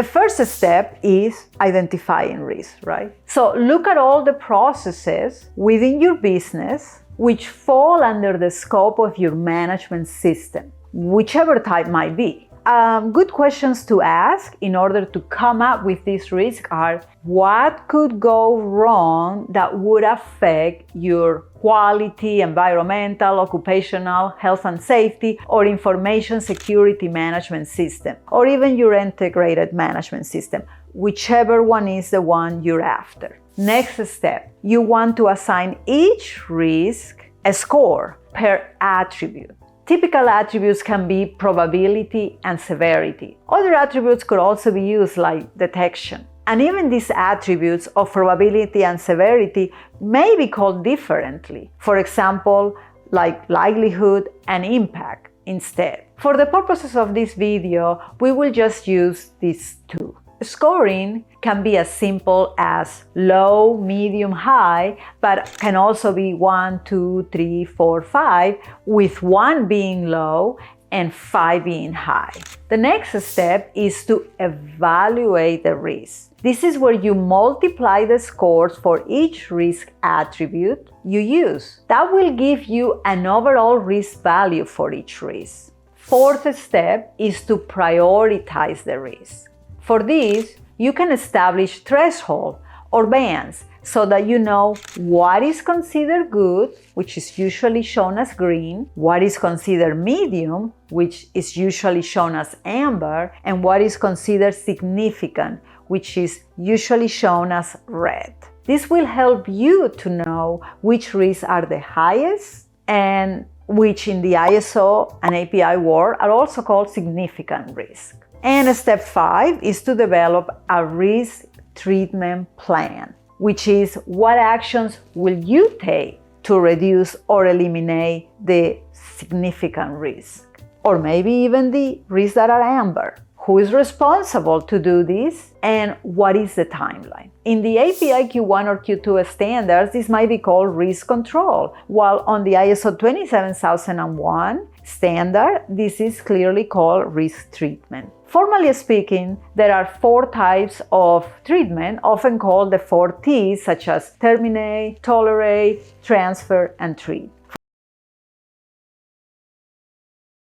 The first step is identifying risk, right? So look at all the processes within your business which fall under the scope of your management system, whichever type might be. Good questions to ask in order to come up with this risk are: what could go wrong that would affect your quality, environmental, occupational, health and safety, or information security management system, or even your integrated management system, whichever one is the one you're after. Next step, you want to assign each risk a score per attribute. Typical attributes can be probability and severity. Other attributes could also be used like detection. And even these attributes of probability and severity may be called differently. For example, like likelihood and impact instead. For the purposes of this video, we will just use these two. Scoring can be as simple as low, medium, high, but can also be 1, 2, 3, 4, 5, with 1 being low and 5 being high. The next step is to evaluate the risk. This is where you multiply the scores for each risk attribute you use. That will give you an overall risk value for each risk. Fourth step is to prioritize the risk. For this, you can establish thresholds or bands so that you know what is considered good, which is usually shown as green, what is considered medium, which is usually shown as amber, and what is considered significant, which is usually shown as red. This will help you to know which risks are the highest and which in the ISO and API world are also called significant risk. And step 5 is to develop a risk treatment plan, which is what actions will you take to reduce or eliminate the significant risk, or maybe even the risks that are amber. Who is responsible to do this, and what is the timeline? In the API Q1 or Q2 standards, this might be called risk control, while on the ISO 27001 standard, this is clearly called risk treatment. Formally speaking, there are 4 types of treatment, often called the 4 T's, such as terminate, tolerate, transfer, and treat.